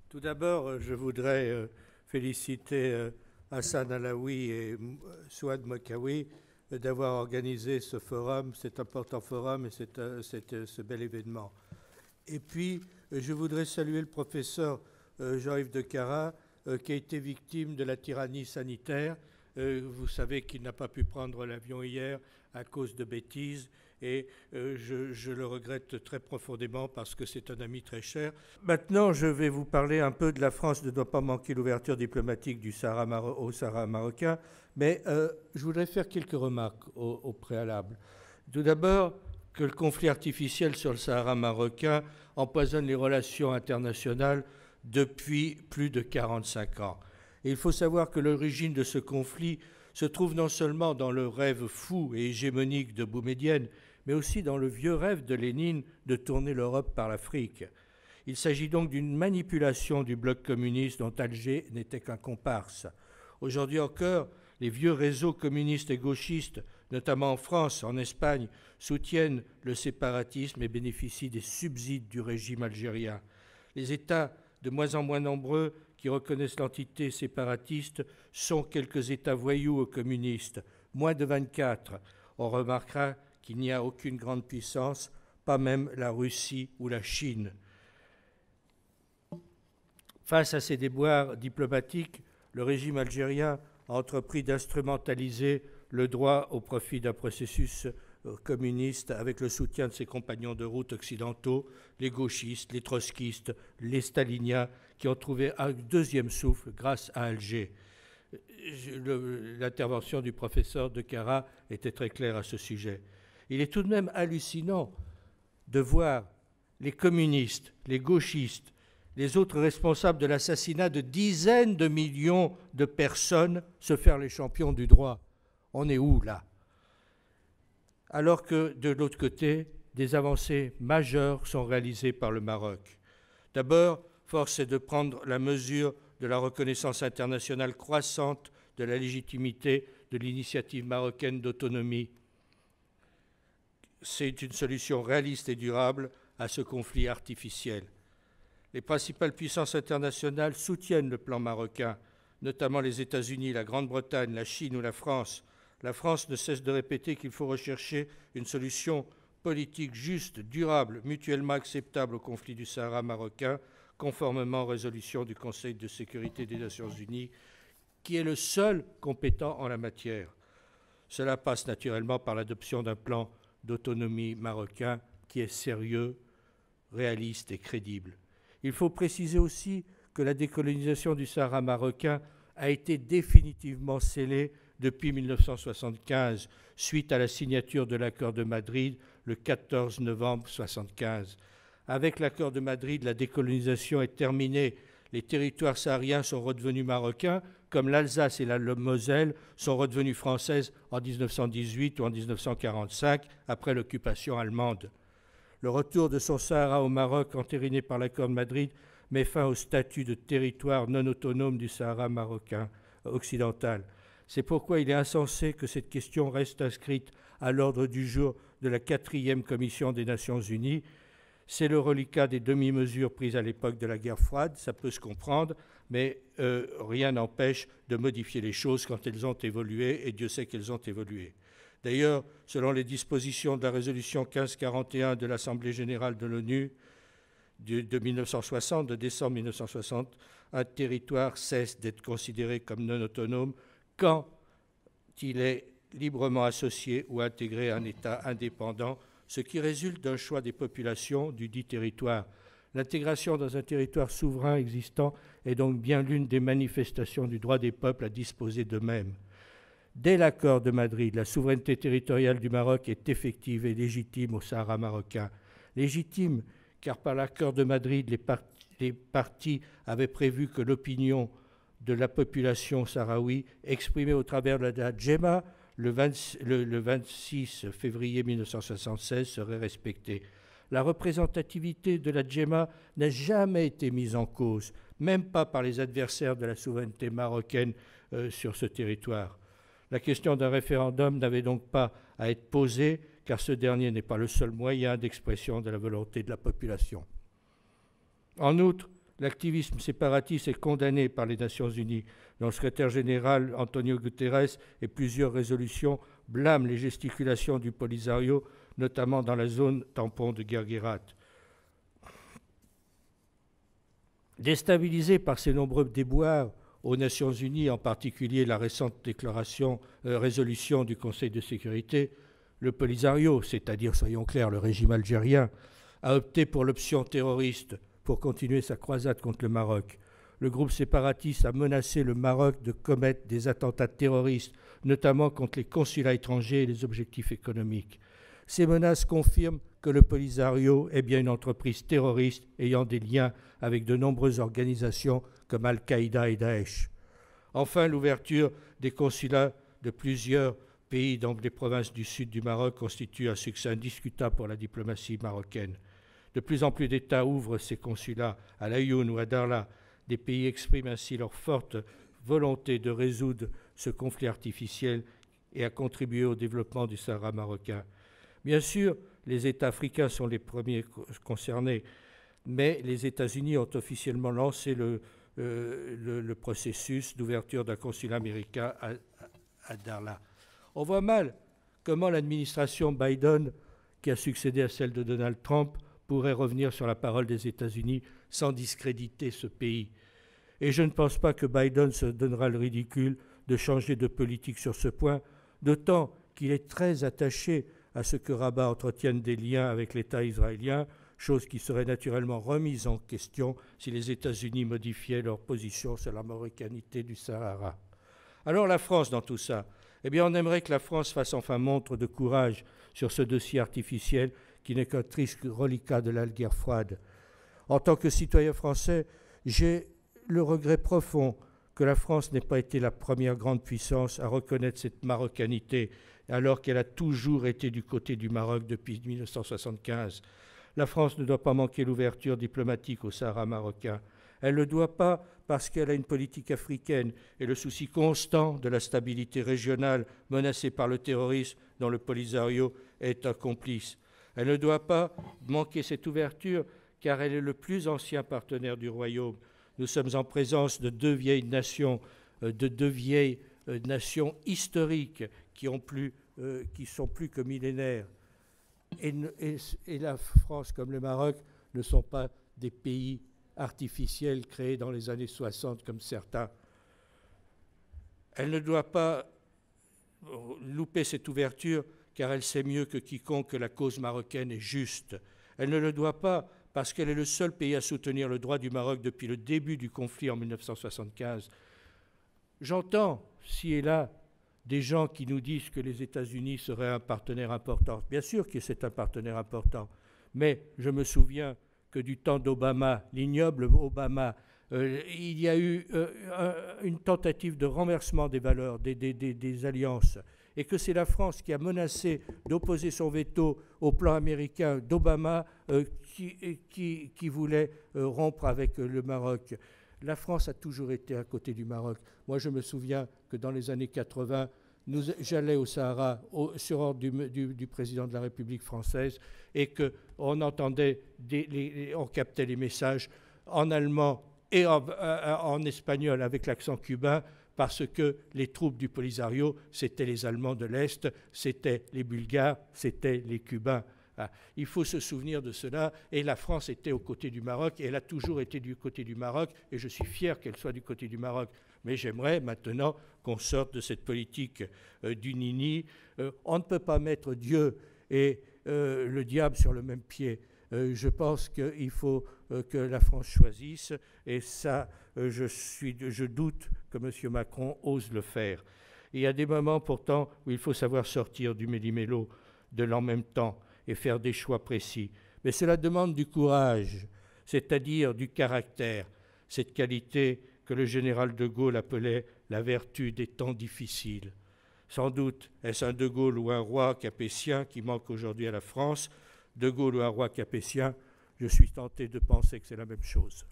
Tout d'abord, je voudrais féliciter Hassan Alaoui et Souad Mokawi d'avoir organisé ce forum, cet important forum et ce bel événement. Et puis, je voudrais saluer le professeur Jean-Yves de Carat, qui a été victime de la tyrannie sanitaire. Vous savez qu'il n'a pas pu prendre l'avion hier à cause de bêtises. Et je le regrette très profondément parce que c'est un ami très cher. Maintenant, je vais vous parler un peu de la France ne doit pas manquer l'ouverture diplomatique au Sahara marocain, mais je voudrais faire quelques remarques au préalable. Tout d'abord, que le conflit artificiel sur le Sahara marocain empoisonne les relations internationales depuis plus de 45 ans. Et il faut savoir que l'origine de ce conflit se trouve non seulement dans le rêve fou et hégémonique de Boumedienne, mais aussi dans le vieux rêve de Lénine de tourner l'Europe par l'Afrique. Il s'agit donc d'une manipulation du bloc communiste dont Alger n'était qu'un comparse. Aujourd'hui encore, les vieux réseaux communistes et gauchistes, notamment en France, en Espagne, soutiennent le séparatisme et bénéficient des subsides du régime algérien. Les États, de moins en moins nombreux, qui reconnaissent l'entité séparatiste sont quelques États voyous aux communistes, moins de 24. On remarquera qu'il n'y a aucune grande puissance, pas même la Russie ou la Chine. Face à ces déboires diplomatiques, le régime algérien a entrepris d'instrumentaliser le droit au profit d'un processus communiste avec le soutien de ses compagnons de route occidentaux, les gauchistes, les trotskistes, les staliniens, qui ont trouvé un deuxième souffle grâce à Alger. L'intervention du professeur de Carat était très claire à ce sujet. Il est tout de même hallucinant de voir les communistes, les gauchistes, les autres responsables de l'assassinat de dizaines de millions de personnes se faire les champions du droit. On est où, là? Alors que, de l'autre côté, des avancées majeures sont réalisées par le Maroc. D'abord, force est de prendre la mesure de la reconnaissance internationale croissante de la légitimité de l'initiative marocaine d'autonomie. C'est une solution réaliste et durable à ce conflit artificiel. Les principales puissances internationales soutiennent le plan marocain, notamment les États-Unis, la Grande-Bretagne, la Chine ou la France. La France ne cesse de répéter qu'il faut rechercher une solution politique juste, durable, mutuellement acceptable au conflit du Sahara marocain, conformément aux résolutions du Conseil de sécurité des Nations unies, qui est le seul compétent en la matière. Cela passe naturellement par l'adoption d'un plan d'autonomie marocain qui est sérieux, réaliste et crédible. Il faut préciser aussi que la décolonisation du Sahara marocain a été définitivement scellée depuis 1975, suite à la signature de l'accord de Madrid le 14 novembre 1975. Avec l'accord de Madrid, la décolonisation est terminée. Les territoires sahariens sont redevenus marocains, comme l'Alsace et la Moselle sont redevenues françaises en 1918 ou en 1945, après l'occupation allemande. Le retour de son Sahara au Maroc, entériné par l'accord de Madrid, met fin au statut de territoire non autonome du Sahara marocain occidental. C'est pourquoi il est insensé que cette question reste inscrite à l'ordre du jour de la 4e commission des Nations unies. C'est le reliquat des demi-mesures prises à l'époque de la guerre froide, ça peut se comprendre, mais rien n'empêche de modifier les choses quand elles ont évolué, et Dieu sait qu'elles ont évolué. D'ailleurs, selon les dispositions de la résolution 1541 de l'Assemblée générale de l'ONU de 1960, de décembre 1960, un territoire cesse d'être considéré comme non autonome quand il est librement associé ou intégré à un État indépendant, ce qui résulte d'un choix des populations du dit territoire. L'intégration dans un territoire souverain existant est donc bien l'une des manifestations du droit des peuples à disposer d'eux-mêmes. Dès l'accord de Madrid, la souveraineté territoriale du Maroc est effective et légitime au Sahara marocain. Légitime, car par l'accord de Madrid, les parties avaient prévu que l'opinion de la population sahraoui, exprimée au travers de la Djema, le 26 février 1976, serait respectée. La représentativité de la Djema n'a jamais été mise en cause, même pas par les adversaires de la souveraineté marocaine sur ce territoire. La question d'un référendum n'avait donc pas à être posée, car ce dernier n'est pas le seul moyen d'expression de la volonté de la population. En outre, L'activisme séparatiste est condamné par les Nations Unies, dont le secrétaire général Antonio Guterres et plusieurs résolutions blâment les gesticulations du Polisario, notamment dans la zone tampon de Guerguerat. Déstabilisé par ces nombreux déboires aux Nations Unies, en particulier la récente résolution du Conseil de sécurité, le Polisario, c'est-à-dire, soyons clairs, le régime algérien, a opté pour l'option terroriste pour continuer sa croisade contre le Maroc. Le groupe séparatiste a menacé le Maroc de commettre des attentats terroristes, notamment contre les consulats étrangers et les objectifs économiques. Ces menaces confirment que le Polisario est bien une entreprise terroriste ayant des liens avec de nombreuses organisations comme Al-Qaïda et Daesh. Enfin, l'ouverture des consulats de plusieurs pays dans les provinces du sud du Maroc constitue un succès indiscutable pour la diplomatie marocaine. De plus en plus d'États ouvrent ces consulats à Laayoune ou à Darla. Des pays expriment ainsi leur forte volonté de résoudre ce conflit artificiel et à contribuer au développement du Sahara marocain. Bien sûr, les États africains sont les premiers concernés, mais les États-Unis ont officiellement lancé le processus d'ouverture d'un consulat américain à Darla. On voit mal comment l'administration Biden, qui a succédé à celle de Donald Trump, pourrait revenir sur la parole des États-Unis sans discréditer ce pays. Et je ne pense pas que Biden se donnera le ridicule de changer de politique sur ce point, d'autant qu'il est très attaché à ce que Rabat entretienne des liens avec l'État israélien, chose qui serait naturellement remise en question si les États-Unis modifiaient leur position sur la marocanité du Sahara. Alors la France dans tout ça, eh bien on aimerait que la France fasse enfin montre de courage sur ce dossier artificiel qui n'est qu'un triste reliquat de la guerre froide. En tant que citoyen français, j'ai le regret profond que la France n'ait pas été la première grande puissance à reconnaître cette marocanité, alors qu'elle a toujours été du côté du Maroc depuis 1975. La France ne doit pas manquer l'ouverture diplomatique au Sahara marocain. Elle ne le doit pas parce qu'elle a une politique africaine et le souci constant de la stabilité régionale menacée par le terrorisme dont le Polisario est un complice. Elle ne doit pas manquer cette ouverture car elle est le plus ancien partenaire du Royaume. Nous sommes en présence de deux vieilles nations historiques qui sont plus que millénaires. Et la France comme le Maroc ne sont pas des pays artificiels créés dans les années 60 comme certains. Elle ne doit pas louper cette ouverture car elle sait mieux que quiconque que la cause marocaine est juste. Elle ne le doit pas parce qu'elle est le seul pays à soutenir le droit du Maroc depuis le début du conflit en 1975. J'entends, ci et là, des gens qui nous disent que les États-Unis seraient un partenaire important. Bien sûr que c'est un partenaire important, mais je me souviens que du temps d'Obama, l'ignoble Obama, il y a eu une tentative de renversement des valeurs, des alliances, et que c'est la France qui a menacé d'opposer son veto au plan américain d'Obama qui voulait rompre avec le Maroc. La France a toujours été à côté du Maroc. Moi, je me souviens que dans les années 80, j'allais au Sahara sur ordre du président de la République française et qu'on entendait, on captait les messages en allemand et en espagnol avec l'accent cubain parce que les troupes du Polisario, c'était les Allemands de l'Est, c'était les Bulgares, c'était les Cubains. Il faut se souvenir de cela, et la France était aux côtés du Maroc, et elle a toujours été du côté du Maroc, et je suis fier qu'elle soit du côté du Maroc. Mais j'aimerais maintenant qu'on sorte de cette politique du nini. On ne peut pas mettre Dieu et le diable sur le même pied. Je pense qu'il faut que la France choisisse, et ça, je doute que M. Macron ose le faire. Il y a des moments pourtant où il faut savoir sortir du méli-mélo, de l'en même temps, et faire des choix précis. Mais cela demande du courage, c'est-à-dire du caractère, cette qualité que le général de Gaulle appelait la vertu des temps difficiles. Sans doute est-ce un de Gaulle ou un roi capétien qui manque aujourd'hui à la France. De Gaulle ou un roi capétien, je suis tenté de penser que c'est la même chose.